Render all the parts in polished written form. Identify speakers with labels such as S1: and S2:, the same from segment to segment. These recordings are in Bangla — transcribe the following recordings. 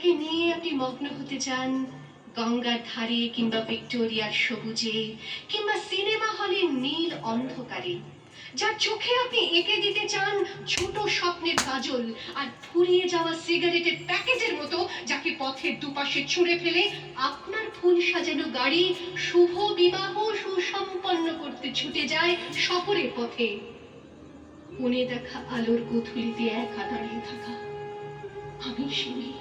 S1: যাকে নিয়ে আপনি মগ্ন হতে চান গঙ্গার ধারে কিংবা ভিক্টোরিয়ার সবুজে কিংবা সিনেমা হলের নীল অন্ধকারে, যার চোখে আপনি এঁকে দিতে চান ছোট স্বপ্নের কাজল আর ফুরিয়ে যাওয়া সিগারেটের প্যাকেটের মতো, যাকে পথের দুপাশে ছুঁড়ে ফেলে আপনার ফুল সাজানো গাড়ি শুভ বিবাহ সুসম্পন্ন করতে ছুটে যায় শহরের পথে। মনে দেখা আলোর গোধূলিতে একা দাঁড়িয়ে থাকা আমি সেই মেয়ে,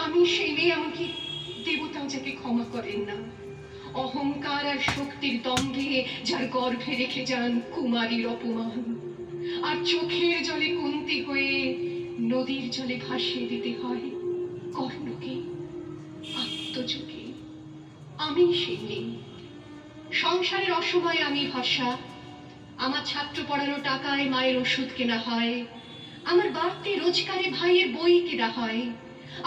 S1: আমি সেই মেয়ে। আমাকে দেবতাও যাকে ক্ষমা করেন না, অহংকার আর শক্তির দম্ভে যার গর্ভে রেখে যান কুমারীর অপমান, আর চোখের জলে কুন্তি হয়ে নদীর জলে ভাসিয়ে দিতে হয় কর্ণকে আত্মযোগে। আমি সেই মেয়ে। সংসারের অসময়ে আমি ভরসা, আমার ছাত্র পড়ানো টাকায় মায়ের ওষুধ কেনা হয়, আমার বাড়তি রোজগারে ভাইয়ের বই কেনা হয়,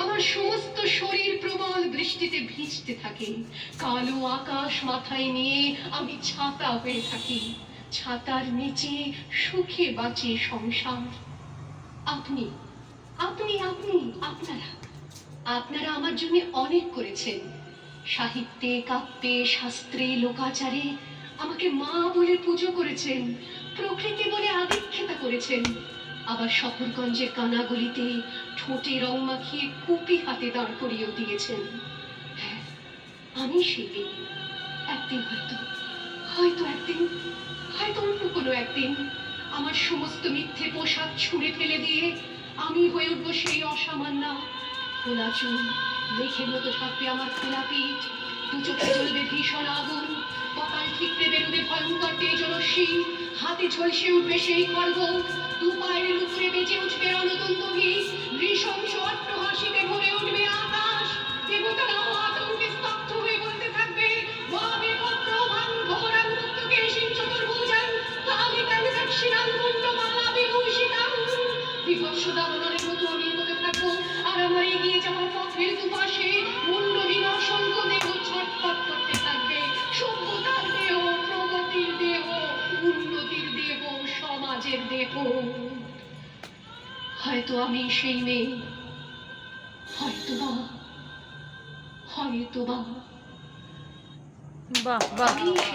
S1: আমার সমস্ত শরীর প্রবল বৃষ্টিতে ভিজতে থাকে, কালো আকাশ মাথায় নিয়ে আমি ছাতা হয়ে থাকি, ছাতার নিচে সুখে বাঁচে সংসার। আপনি আপনি আপনি আপনারা আপনারা আমার জন্য অনেক করেছেন। সাহিত্যে, কাব্যে, শাস্ত্রে, লোকাচারে আমাকে মা বলে পুজো করেছেন, প্রকৃতি বলে আদিক্ষেতা করেছেন। আবার শহরগঞ্জের কানাগলিতে ঠোঁটে রং মাখিয়ে কুপি হাতে দাঁড় করিয়েও দিয়েছেন। হ্যাঁ, আমি সেই মেয়ে। একদিন হয়তো অন্য কোনো একদিন আমার সমস্ত মিথ্যে পোশাক ছুঁড়ে ফেলে দিয়ে আমি হয়ে উঠবো সেই অসামান্যা। খোলা চুল, মেঘের মতো থাকবে আমার খোলা পিঠ, দু চোখে জ্বলবে ভীষণ আগুন, কপাল ঠিকরে বেরোবে ভয়ঙ্কর তেজরশ্মি, হাতে ঝলসে উঠবে সেই খড়গ, দু পায়ের উপরে বেজে উঠবে রণতন্তী, নৃশংস অট্টহাসিতে ভরে উঠবে আকাশ। দেবতারাও আতঙ্কে স্তব্ধ হয়ে বলতে থাকবে, ওয়াবে পত্রভাং ঘোরাং মুক্তকেশিং চতুর্ভুজাং কালিকাং দক্ষিণাং কুণ্ডমালা বিভূষিতাং। বিভৎস দাবানলের মতো আমি এগোতে থাকবো, আর আমার এগিয়ে যাওয়ার পথের দুপাশে মুন্ডহীন অসংখ্য দেহ ছটফট করতে থাকবে। সভ্যতার দেহ, প্রগতির দেহ, উন্নতির দেহ, সমাজের দেহ। হয়তো আমি সেই মেয়ে, হয়তোবা
S2: বাহ বাহ।
S1: আমি সেই